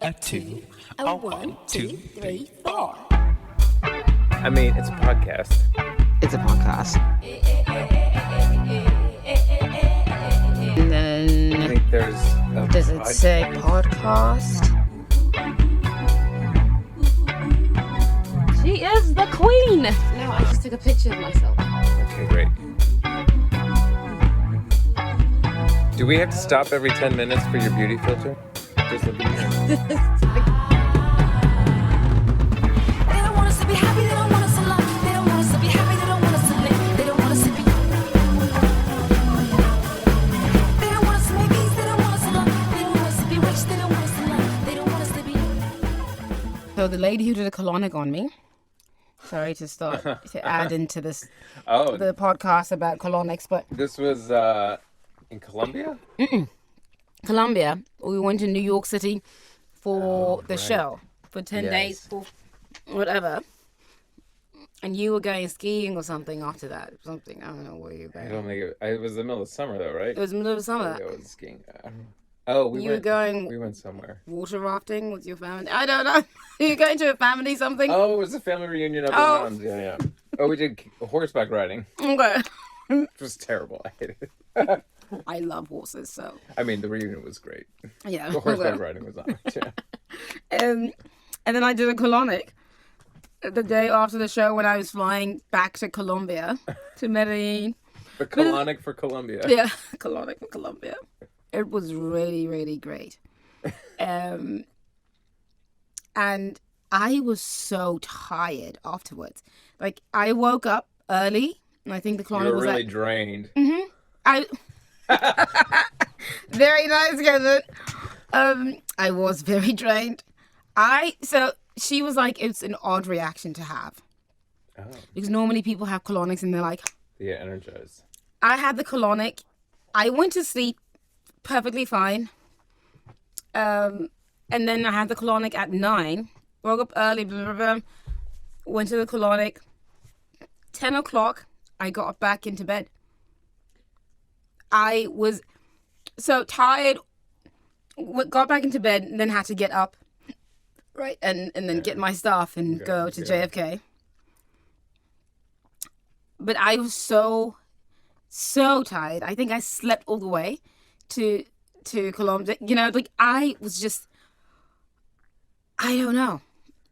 a two, a one, two, three, four. I mean, it's a podcast. It's a podcast. And then I think there's a does it say podcast? She is the queen. No, I just took a picture of myself. Okay, great. Do we have to stop every 10 minutes for your beauty filter? Just looking at They don't want us to be happy, they don't want us to love. They don't want us to be happy, they don't want us to live. They don't want us to be. They don't want us to make peace, they don't want us to love. They don't want us to be rich, they don't want us to love. They don't want us to be. So the lady who did a colonic on me. Sorry to start to add into this Oh, the podcast about colonics, but this was in Colombia? Colombia. We went to New York City for the right. show for 10 days, for whatever. And you were going skiing or something after that. Something, I don't know where you were I going. don't think it was the middle of summer though, right? It was the middle of I summer. think I was skiing. Oh, we You were went. going We went somewhere. water rafting with your family. I don't know. You going to a family something? Oh, it was a family reunion up in the mountains. Yeah. Oh, we did horseback riding. Okay. It was terrible. I hated it. I love horses, so I mean, the reunion was great. yeah. The horseback Okay. riding was on it. Yeah. And then I did a colonic the day after the show when I was flying back to Colombia, to Medellin. The colonic for Colombia. Yeah, colonic for Colombia. It was really, really great. And I was so tired afterwards. Like, I woke up early, and I think the You colonic were was really like... drained. I very nice, Kevin. I was very drained. So she was like, it's an odd reaction to have Oh, because normally people have colonics and they're like, yeah, energized. I had the colonic. I went to sleep perfectly fine. And then I had the colonic at 9. Woke up early, blah, blah, blah, went to the colonic. 10 o'clock, I got back into bed. I was so tired, got back into bed, and then had to get up, right, and then get my stuff and go to JFK. But I was so tired. I think I slept all the way to Colombia. You know, like I was just, I don't know.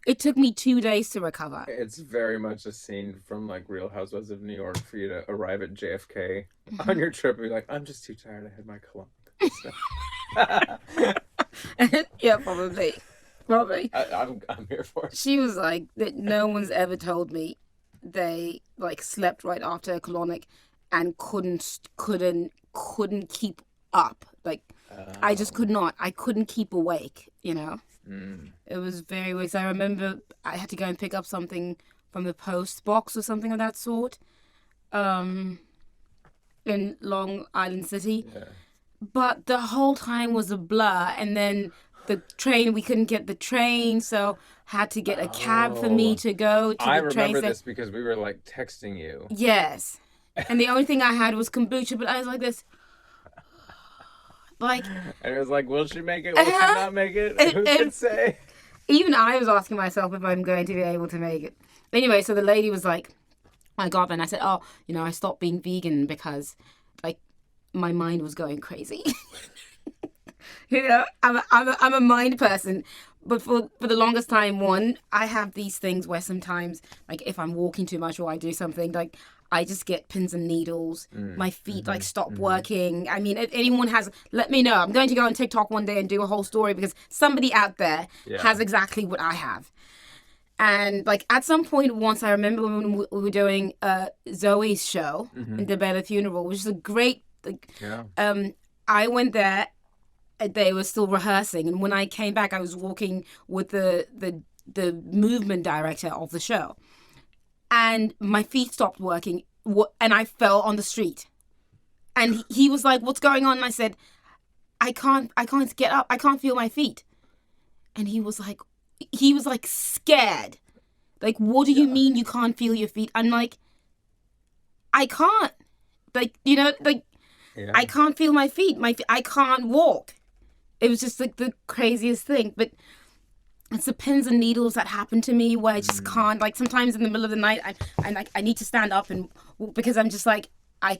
It took me 2 days to recover. It's very much a scene from like Real Housewives of New York for you to arrive at JFK on your trip and be like, I'm just too tired. I had my colonic. Yeah, probably. I'm here for it. She was like that. No one's ever told me they like slept right after a colonic and couldn't keep up. Like I just could not. I couldn't keep awake. You know. It was very weird. So I remember I had to go and pick up something from the post box or something of that sort, in Long Island City. Yeah. But the whole time was a blur, and then the train, we couldn't get the train, so had to get a cab for me to go to I the train. remember this because we were like texting you. Yes. And the only thing I had was kombucha, but I was like this. Like, And it was like, will she make it? Will she not make it? Who can say? even I was asking myself if I'm going to be able to make it. Anyway, so the lady was like, I got up and I said, oh, you know, I stopped being vegan because, like, my mind was going crazy. You know, I'm a mind person. But for the longest time, I have these things where sometimes, like, if I'm walking too much or I do something, like, I just get pins and needles. My feet, like, stop working. I mean, if anyone has, let me know. I'm going to go on TikTok one day and do a whole story because somebody out there has exactly what I have. And, like, at some point once, I remember when we were doing Zoe's show in the Bella Funeral, which is a great, like, I went there. They were still rehearsing, and when I came back, I was walking with the movement director of the show, and my feet stopped working, and I fell on the street, and he was like, "What's going on?" And I said, "I can't get up. I can't feel my feet," and he was like scared, like, "What do you mean you can't feel your feet?" I'm like, "I can't, like, you know, like." Yeah. I can't feel my feet. I can't walk. It was just like the craziest thing. But it's the pins and needles that happen to me where I just can't, like, sometimes in the middle of the night, I'm like, I need to stand up and, because I'm just like, I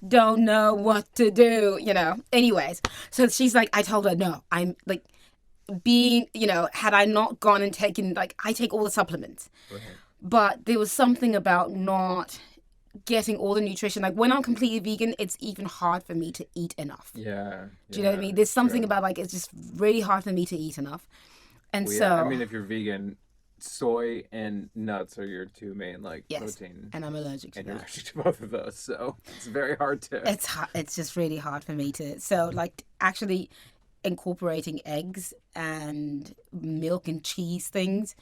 don't know what to do, you know. Anyways, so she's like, I told her, no, I'm like, being, you know, had I not gone and taken, like, I take all the supplements, right. But there was something about not getting all the nutrition. Like, when I'm completely vegan, it's even hard for me to eat enough. Yeah. Do you know what I mean? There's something about, like, it's just really hard for me to eat enough. And well, so... Yeah. I mean, if you're vegan, soy and nuts are your two main, like, yes, protein. and I'm allergic to and that. you're allergic to both of those, so it's very hard to... It's hard. It's just really hard for me to... So, like, actually incorporating eggs and milk and cheese things,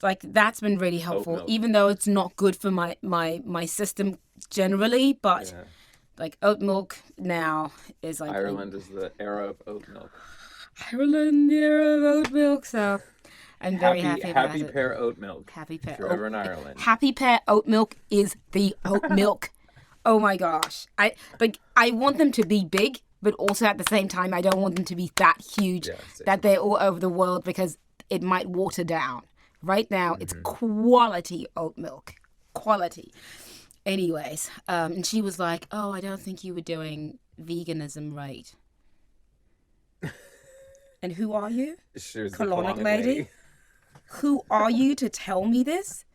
like, that's been really helpful, even though it's not good for my system generally, but like, oat milk now is like... Ireland is the era of oat milk. Ireland, the era of oat milk, so I'm very happy about Happy it. Pear oat milk. Happy Pear. If you're ever in Ireland. Happy Pear oat milk is the oat milk. Oh my gosh. I want them to be big, but also at the same time, I don't want them to be that huge that they're all over the world, because it might water down. Right now, it's quality oat milk. Quality. Anyways, and she was like, oh, I don't think you were doing veganism right. And who are you? She was colonic lady? Who are you to tell me this?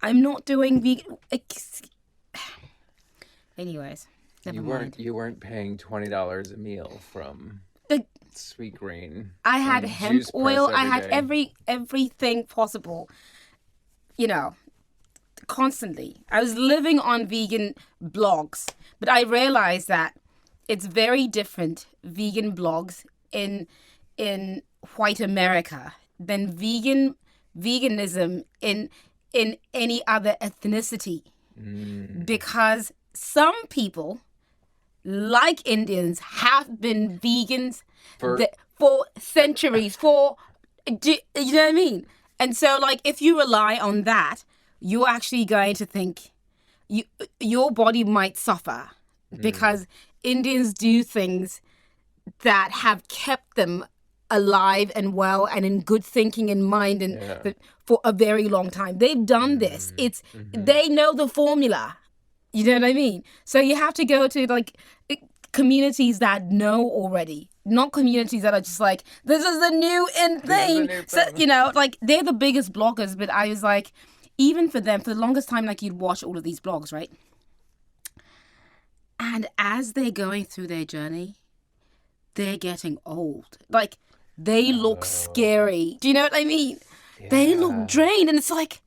I'm not doing vegan... Anyways, never mind. You weren't paying $20 a meal from Sweet Green. I had hemp oil. I had everything possible. You know, constantly. I was living on vegan blogs, but I realized that it's very different vegan blogs in white America than veganism in any other ethnicity, because some people, like Indians, have been vegans for centuries, you know what I mean? And so, like, if you rely on that, you're actually going to think your body might suffer, because Indians do things that have kept them alive and well and in good thinking in mind, and for a very long time. They've done this. They know the formula. You know what I mean? So you have to go to, like, communities that know already, not communities that are just like, this is the new in thing. So, you know, like, they're the biggest bloggers, but I was like, even for them, for the longest time, like, you'd watch all of these blogs, right? And as they're going through their journey, they're getting old. Like, they look scary. Do you know what I mean? Yeah. They look drained, and it's like,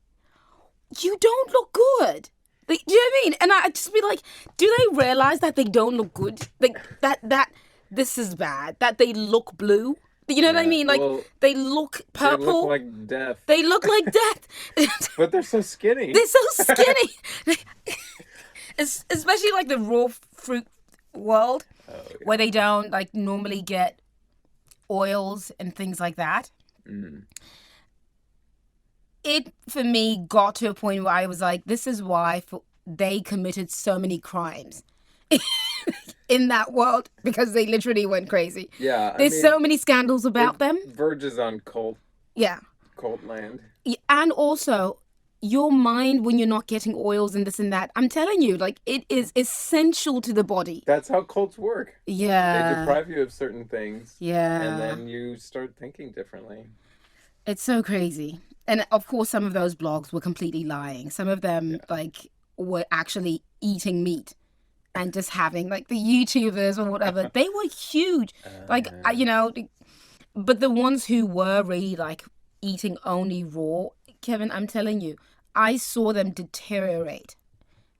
you don't look good. Like, do you know what I mean? And I just be like, do they realize that they don't look good? Like, that this is bad. That they look blue. You know what I mean? Like, they look purple. They look like death. They look like death. But they're so skinny. They're so skinny. Especially, like, the raw fruit world, where they don't, like, normally get oils and things like that. It, for me, got to a point where I was like, this is why they committed so many crimes in that world, because they literally went crazy. Yeah. There's so many scandals about them. Verges on cult. Yeah. Cult land. And also, your mind, when you're not getting oils and this and that, I'm telling you, like, it is essential to the body. That's how cults work. Yeah. They deprive you of certain things. Yeah. And then you start thinking differently. It's so crazy. And of course, some of those blogs were completely lying. Some of them, like, were actually eating meat and just having, like, the YouTubers or whatever. They were huge. Like, you know, but the ones who were really, like, eating only raw, Kevin, I'm telling you, I saw them deteriorate.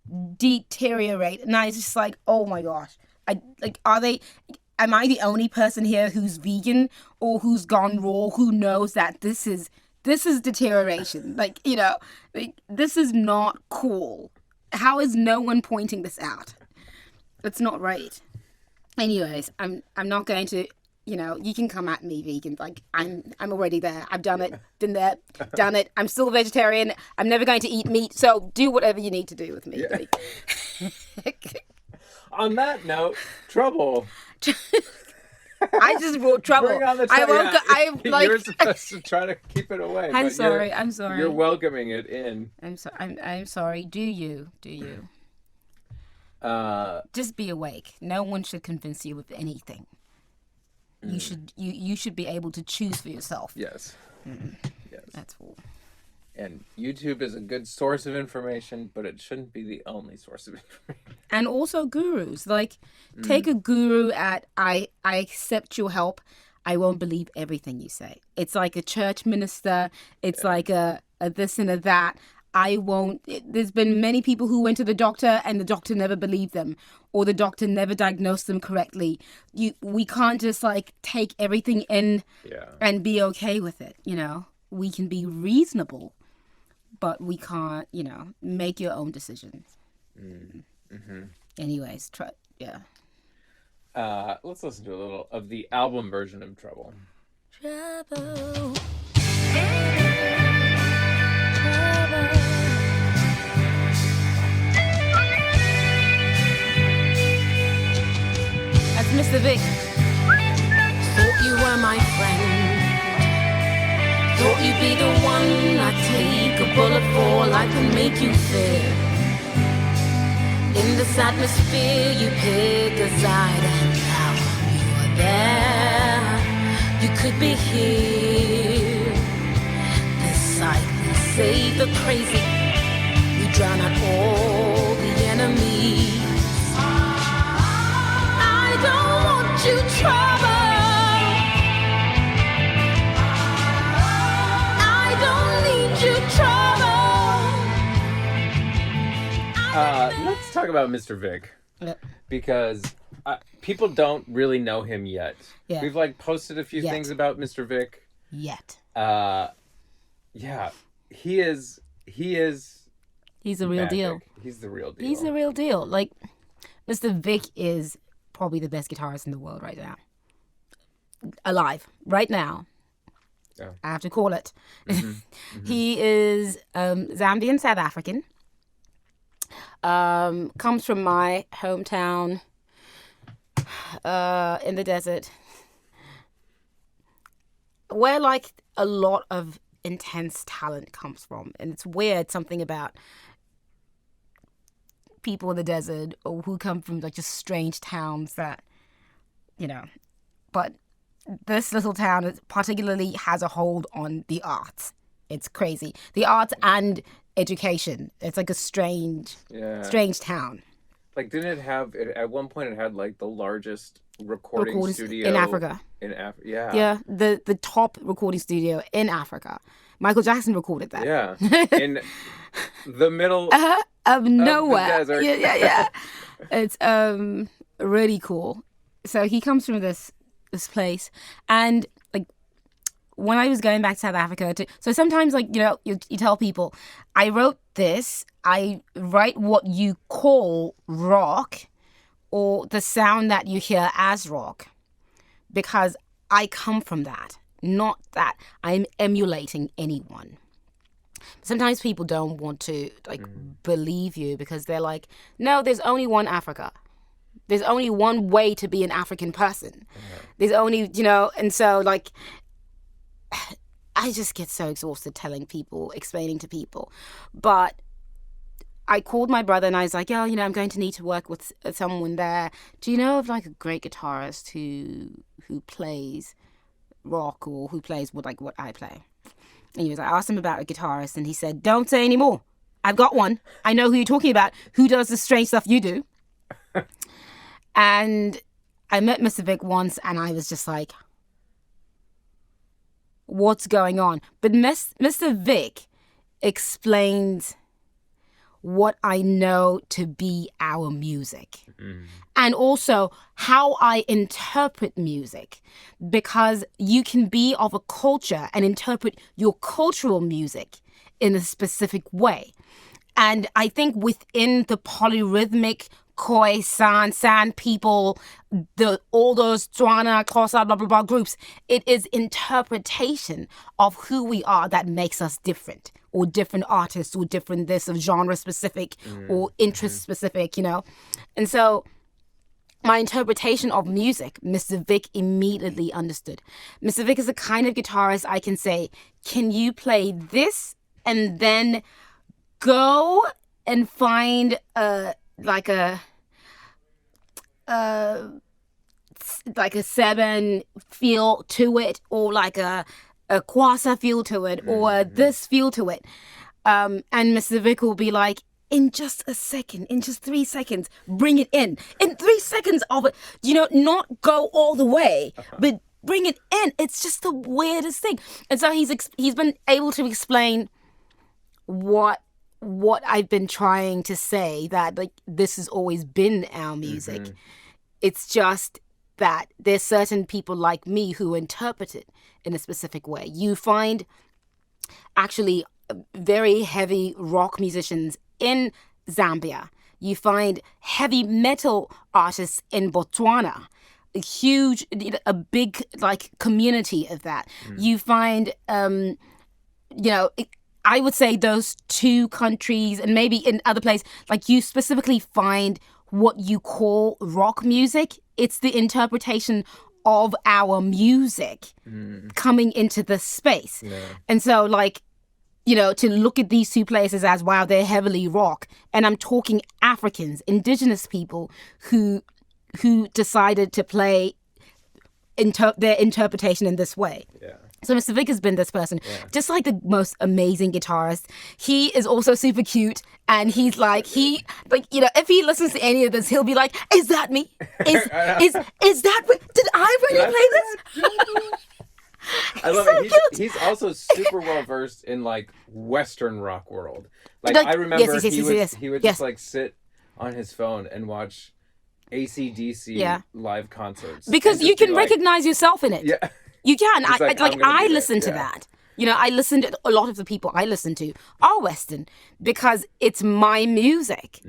And I was just like, oh my gosh. Am I the only person here who's vegan or who's gone raw, who knows that this is deterioration? Like, you know, like, this is not cool. How is no one pointing this out? It's not right. Anyways, I'm not going to, you know, you can come at me, vegan. Like, I'm already there. I've done it, been there, done it. I'm still a vegetarian. I'm never going to eat meat. So do whatever you need to do with me. Yeah. On that note, trouble. I just brought trouble. Bring on the I trouble. woke up. I like. You're supposed to try to keep it away. I'm but sorry. I'm sorry. You're welcoming it in. I'm sorry. I'm sorry. Do you? Just be awake. No one should convince you of anything. You should be able to choose for yourself. Yes. Yes. That's all. And YouTube is a good source of information, but it shouldn't be the only source of information. And also gurus. Like, take a guru at, I accept your help. I won't believe everything you say. It's like a church minister. It's like a this and a that. There's been many people who went to the doctor and the doctor never believed them, or the doctor never diagnosed them correctly. We can't just like take everything in and be okay with it. We can be reasonable, but we can't, make your own decisions. Anyways, Let's listen to a little of the album version of Trouble. Trouble. That's Mr. Vic. Thought you were my friend. Thought you'd be the one I'd take a bullet for, life and make you feel. In this atmosphere you pick a side, and now you are there. You could be here. This side will save the crazy. We drown out all the enemies. I don't want you trouble. Let's talk about Mr. Vic. Yep. Because people don't really know him yet. Yeah. We've like posted a few things about Mr. Vic. Yet. Yeah. He is He's a real deal. He's the real deal. He's the real deal. Like, Mr. Vic is probably the best guitarist in the world right now. Alive. Right now. Yeah. I have to call it. He is Zambian South African. Comes from my hometown in the desert, where like a lot of intense talent comes from. And it's weird, something about people in the desert or who come from like just strange towns that, but this little town particularly has a hold on the arts. It's crazy. The arts and education. It's like a strange town. Like, didn't it have, at one point it had like the largest recording studio in Africa. Yeah. Yeah, the top recording studio in Africa. Michael Jackson recorded that. Yeah. In the middle of nowhere. Of the desert. Yeah. It's really cool. So he comes from this place, and like when I was going back to South Africa, so sometimes like you tell people, I wrote this. I write what you call rock, or the sound that you hear as rock, because I come from that. Not that I'm emulating anyone. Sometimes people don't want to believe you because they're like, no, there's only one Africa. There's only one way to be an African person. There's only, and so like, I just get so exhausted explaining to people. But I called my brother and I was like, I'm going to need to work with someone there. Do you know of like a great guitarist who plays rock or who plays what I play? And he was like, I asked him about a guitarist and he said, don't say any more. I've got one. I know who you're talking about. Who does the strange stuff you do? And I met Mr. Vic once and I was just like, what's going on? But Mr. Vic explained what I know to be our music. And also how I interpret music, because you can be of a culture and interpret your cultural music in a specific way. And I think within the polyrhythmic Khoi, San people, all those Tswana, Xhosa, blah, blah, blah groups, it is interpretation of who we are that makes us different, or different artists, or different this, of genre specific or interest specific, And so my interpretation of music, Mr. Vic immediately understood. Mr. Vic is the kind of guitarist I can say, can you play this and then go and find like a 7 feel to it, or like a quasar feel to it, or this feel to it. And Mr. Vic will be like, in just a second, in just 3 seconds, bring it in. In 3 seconds of it, not go all the way, but bring it in. It's just the weirdest thing. And so he's been able to explain what I've been trying to say, that like this has always been our music. It's just that there's certain people like me who interpret it in a specific way. You find actually very heavy rock musicians in Zambia. You find heavy metal artists in Botswana. A big like community of that. You find, I would say those 2 countries, and maybe in other places, like you specifically find what you call rock music. It's the interpretation of our music coming into the space. Yeah. And so like, to look at these 2 places as, wow, they're heavily rock. And I'm talking Africans, indigenous people who decided to play their interpretation in this way. Yeah. So Mr. Vic has been this person, just like the most amazing guitarist. He is also super cute, and he's like, if he listens to any of this, he'll be like, "Is that me? Is that? Did I really play this?" I love it. He's also super well versed in like Western rock world. Like I remember he would just like sit on his phone and watch AC/DC live concerts, because you can recognize yourself in it. Yeah. You can. I listen to that. I listen to a lot of the people I listen to are Western because it's my music.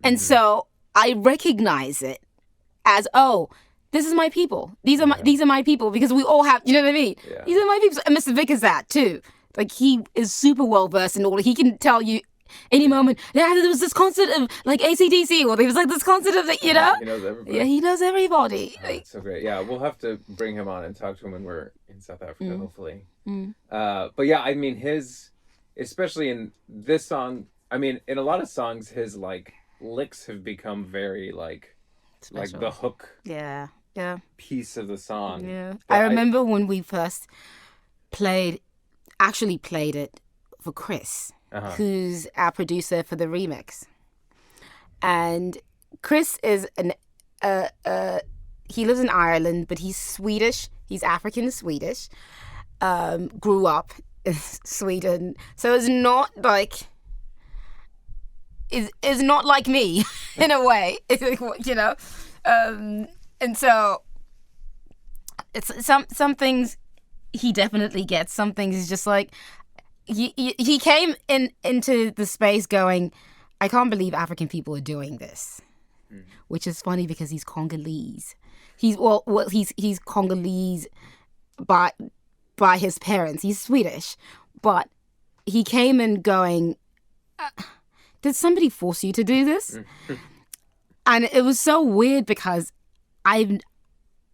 And so I recognize it as, oh, this is my people. These are my people, because we all have, you know what I mean? Yeah. These are my people. And Mr. Vic is that too. Like he is super well versed in all. He can tell you any moment, there was this concert of like AC/DC, or there was like this concert of he knows everybody. Yeah, he knows everybody. That's so great. Yeah, we'll have to bring him on and talk to him when we're in South Africa, hopefully. But yeah, I mean, especially in this song, I mean, in a lot of songs, his like licks have become very like special. Like the hook. Yeah. Piece of the song. Yeah. I remember when we first played it for Chris. Who's our producer for the remix. And Chris is he lives in Ireland, but he's Swedish. He's African Swedish. Grew up in Sweden. So it's not like me in a way. And so it's some things he definitely gets. Some things is just like, he came into the space going, I can't believe African people are doing this, which is funny because he's Congolese. He's Congolese by his parents. He's Swedish, but he came in going, did somebody force you to do this? And it was so weird because I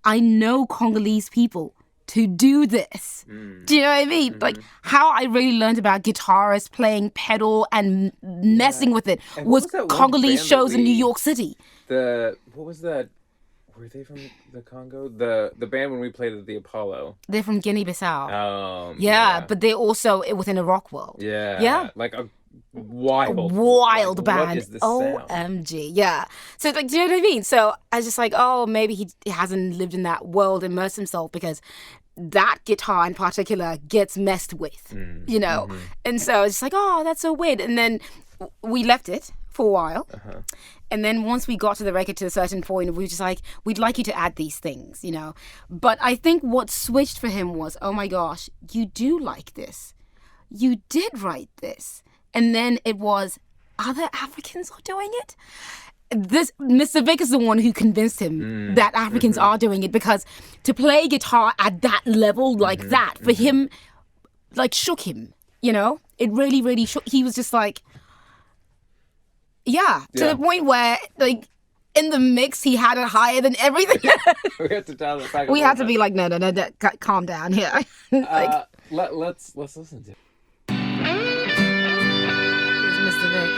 know Congolese people to do this. Do you know what I mean? Like how I really learned about guitarists playing pedal and messing with it was Congolese shows in New York City. What was that? Were they from the Congo? The band when we played at the Apollo. They're from Guinea-Bissau. Yeah, but they're also within a rock world. Yeah. Like a wild band. What is this OMG. Yeah. So like, do you know what I mean? So I was just like, oh, maybe he hasn't lived in that world, immersed himself, because that guitar in particular gets messed with, And so it's like, oh, that's so weird. And then we left it for a while. And then once we got to the record to a certain point, we were just like, we'd like you to add these things, But I think what switched for him was, oh my gosh, you do like this. You did write this. And then it was, other Africans are doing it? This Mr. Vic is the one who convinced him that Africans are doing it, because to play guitar at that level like that, for him, like, shook him, It really, really shook. He was just like, to the point where, like, in the mix, he had it higher than everything. We had to dial it back. We had to be like, no, calm down here. Like, let's listen to it. here's Mr. Vic.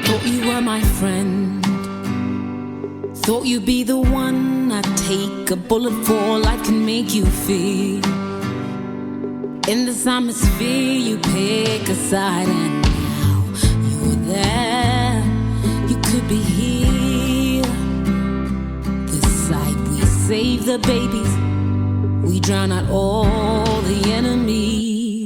Thought you were my friend. Thought you'd be the one I'd take a bullet for. Life can make you feel. In this atmosphere, you pick a side, and now you're there. You could be here. This side, we save the babies. We drown out all the enemies.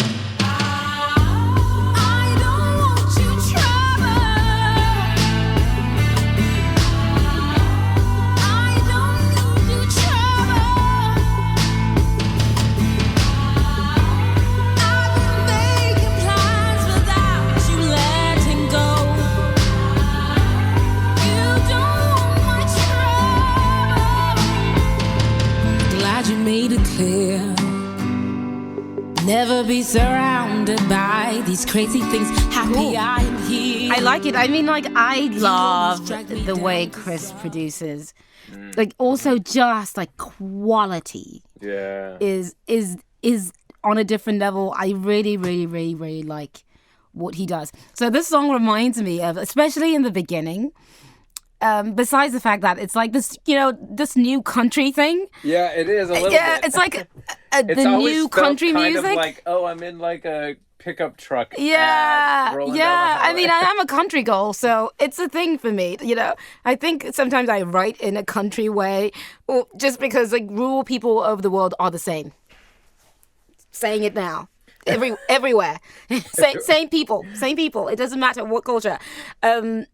Never be surrounded by these crazy things. Happy Cool. I am here. I like it. I mean, like, I love the way Chris produces. Like, also just like quality Yeah. is on a different level. I really, really, really, really like what he does. So this song reminds me of, especially in the beginning, besides the fact that it's like this, this new country thing. Yeah, it is a little Yeah, bit. it's like It's the always new felt country kind music. Of like, oh, I'm in like a pickup truck. Yeah, rolling down yeah. the I mean, I highway. am a country girl, so it's a thing for me. I think sometimes I write in a country way, or just because like rural people all over the world are the same. Saying it now, everywhere, same people. It doesn't matter what culture. What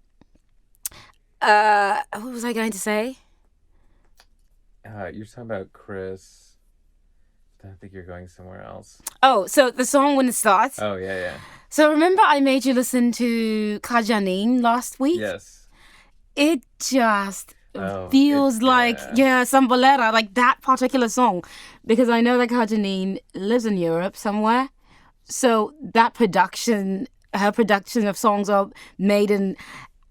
was I going to say? You're talking about Chris. I think you're going somewhere else. Oh, so the song when it starts. Oh, yeah. So remember I made you listen to Kajanin last week? Yes. It just Oh, feels it- like, some bolera, like that particular song. Because I know that Kajanin lives in Europe somewhere. So that her production of songs are made in...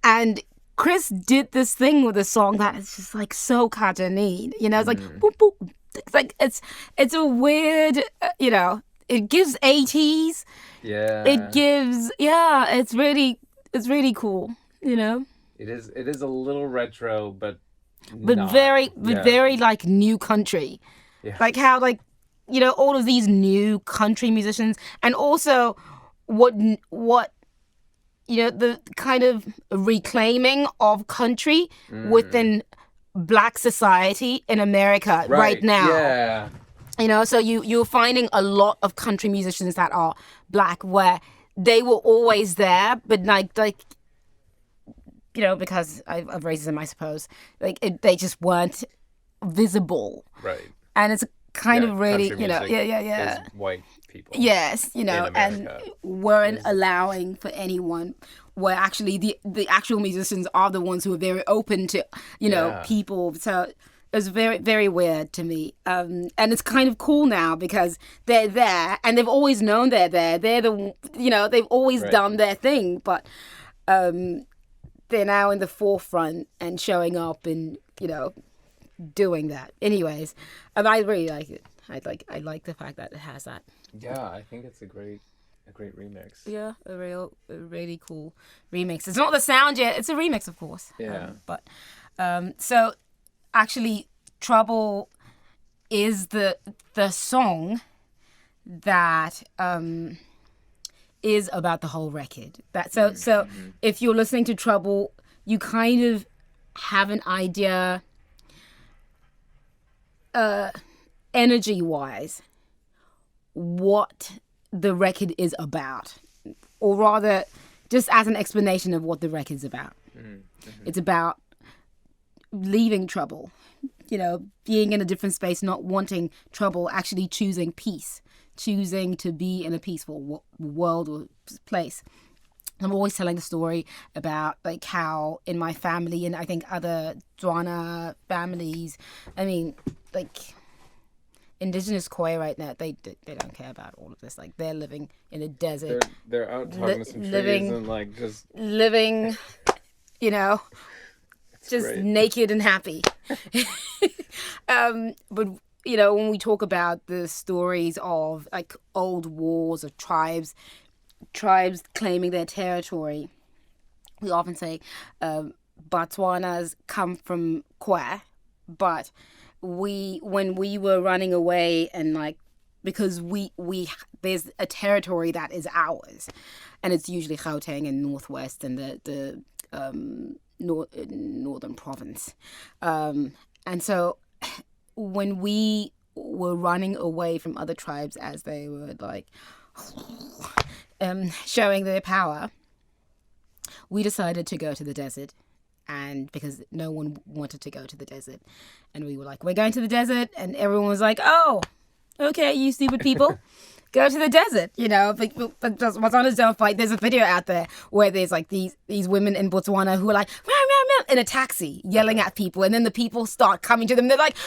And Chris did this thing with the song that is just like so Kajanin. It's like, boop, boop. It's like, it's a weird, it gives 80s. Yeah. It gives, it's really cool, It is a little retro, but not. very Yeah. very like new country. Yeah. Like how all of these new country musicians, and also what the kind of reclaiming of country within Black society in America right now. Yeah. So you're finding a lot of country musicians that are Black where they were always there, but like because of racism, I suppose, they just weren't visible. Right. And it's kind of really, country music is white people. Yes, in and America. weren't allowing for anyone, where actually the actual musicians are the ones who are very open to, people. So it was very, very weird to me. And it's kind of cool now because they're there and they've always known they're there. They're they've always done their thing, but they're now in the forefront and showing up and, doing that. Anyways, I really like it. I like the fact that it has that. Yeah, I think it's a great remix. Yeah, a really cool remix. It's not the sound yet. It's a remix, of course. Yeah. So actually, Trouble is the song that is about the whole record. So if you're listening to Trouble, you kind of have an idea, energy-wise, what the record is about, or rather just as an explanation of what the record's about. It's about leaving trouble, being in a different space, not wanting trouble, actually choosing peace, choosing to be in a peaceful world or place. I'm always telling the story about like how in my family and I think other Tswana families, I mean, like indigenous Khoi right now, they don't care about all of this. Like, they're living in a desert. They're out talking to some trees and like just living, you know, just great. naked and happy. But you know, when we talk about the stories of like old wars of tribes claiming their territory, we often say Botswana's come from Kwa, but when we were running away and like, because we there's a territory that is ours, and it's usually Gauteng and Northwest and the northern province, and so when we were running away from other tribes as they were like showing their power, we decided to go to the desert. And because no one wanted to go to the desert, and we were like, we're going to the desert, and everyone was like, oh, okay, you stupid people, go to the desert, you know. But Botswanas don't fight. There's a video out there where there's like these women in Botswana who are like meow, meow, meow, in a taxi yelling at people, and then the people start coming to them. They're like,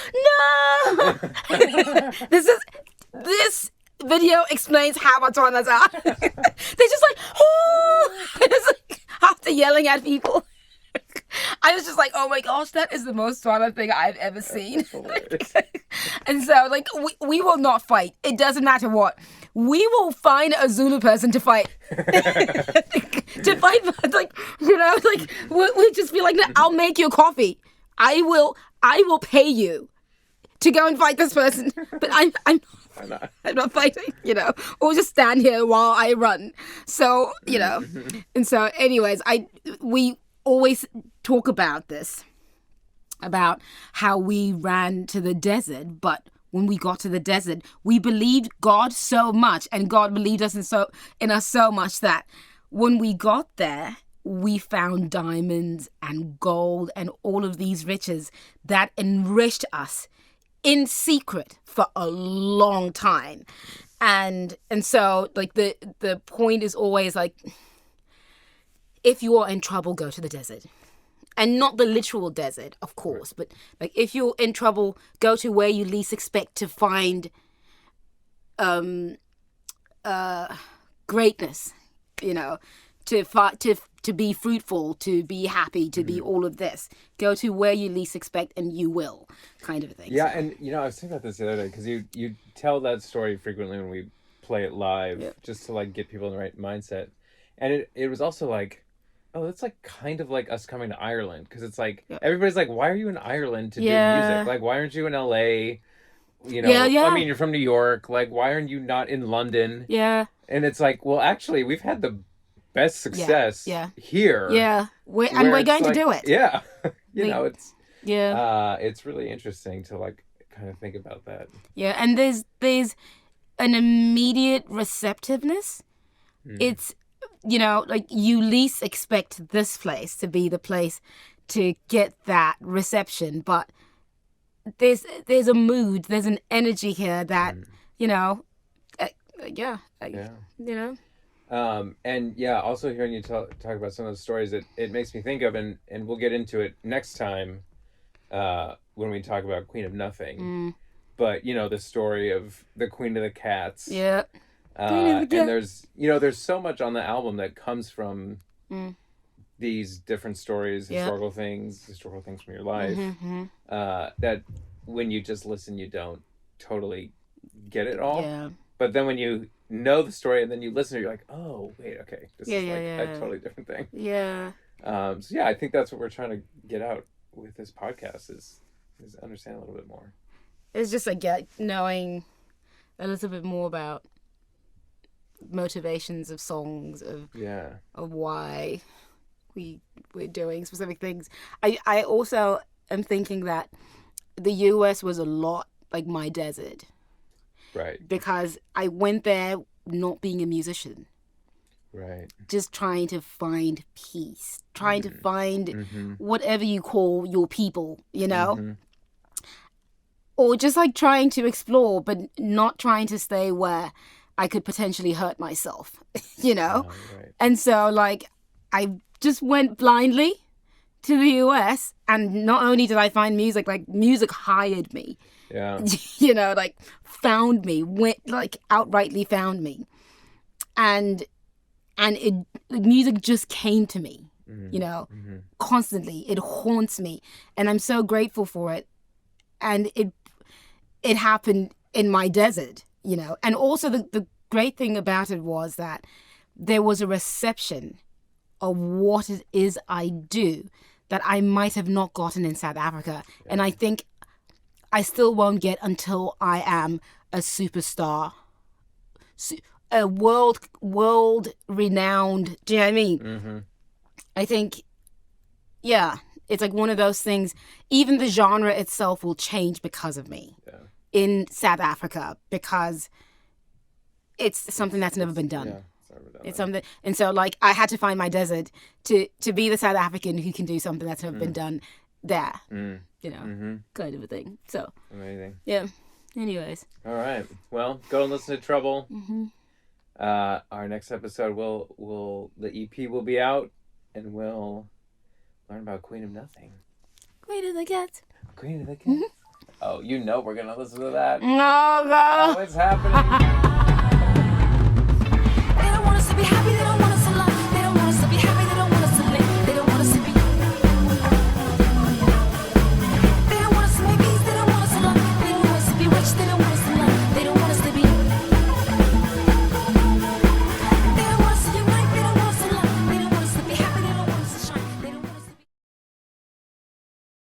no. This video explains how Botswanas are. They're just like, oh, it's like after yelling at people. I was just like, oh my gosh, that is the most Swana thing I've ever seen. And so, like, we will not fight. It doesn't matter what. We will find a Zulu person to fight. To fight, like, you know, like, we'll just be like, no, I'll make you coffee. I will pay you to go and fight this person. But I'm not fighting, you know, or just stand here while I run. So, you know, and so anyways, we always talk about this, about how we ran to the desert, but when we got to the desert, we believed God so much, and God believed us in us so much that when we got there, we found diamonds and gold and all of these riches that enriched us in secret for a long time. And so like the point is always like, if you are in trouble, go to the desert. And not the literal desert, of course, but like if you're in trouble, go to where you least expect to find greatness, you know, to be fruitful, to be happy, to be all of this. Go to where you least expect and you will, kind of a thing. Yeah, and you know, I was thinking about this the other day, because you tell that story frequently when we play it live, just to like get people in the right mindset. And it was also like, oh, it's like kind of like us coming to Ireland, because it's like everybody's like, why are you in Ireland to do music? Like, why aren't you in LA? You know, I mean, you're from New York. Like, why aren't you not in London? Yeah. And it's like, well, actually, we've had the best success here. Yeah. We're going to do it. Yeah. you know, it's it's really interesting to like kind of think about that. Yeah, and there's an immediate receptiveness. It's, you know, like you least expect this place to be the place to get that reception, but there's a mood, there's an energy here that, you know, you know. And yeah, also hearing you talk about some of the stories, it makes me think of, and we'll get into it next time when we talk about Queen of Nothing. But, you know, the story of the Queen of the Cats. Yeah. And there's so much on the album that comes from these different stories, historical things from your life, that when you just listen, you don't totally get it all. Yeah. But then when you know the story and then you listen, you're like, oh, wait, okay, this is like a totally different thing. Yeah. So yeah, I think that's what we're trying to get out with this podcast is understand a little bit more. It's just like knowing a little bit more about motivations of songs, of why we're doing specific things. I also am thinking that the US was a lot like my desert. Right. Because I went there not being a musician. Right. Just trying to find peace, trying to find whatever you call your people, you know? Or just like trying to explore, but not trying to stay where I could potentially hurt myself, you know? Oh, right. And so like I just went blindly to the US, and not only did I find music, like music hired me. Yeah. You know, like found me, went like outrightly found me, and it music just came to me. You know, constantly. It haunts me, and I'm so grateful for it. And it happened in my desert, you know. And also the great thing about it was that there was a reception of what it is I do that I might have not gotten in South Africa. Yeah. And I think I still won't get until I am a superstar, a world renowned. Do you know what I mean? I think, yeah, it's like one of those things. Even the genre itself will change because of me in South Africa, because it's something that's never been done. Yeah, it's something, and so like I had to find my desert to be the South African who can do something that's never been done there. You know, kind of a thing. So amazing. Yeah. Anyways. All right. Well, go and listen to Trouble. Our next episode the EP will be out. And we'll learn about Queen of Nothing. Queen of the Cats. Queen of the Cats. Oh, you know we're going to listen to that. No, no. Oh, it's happening.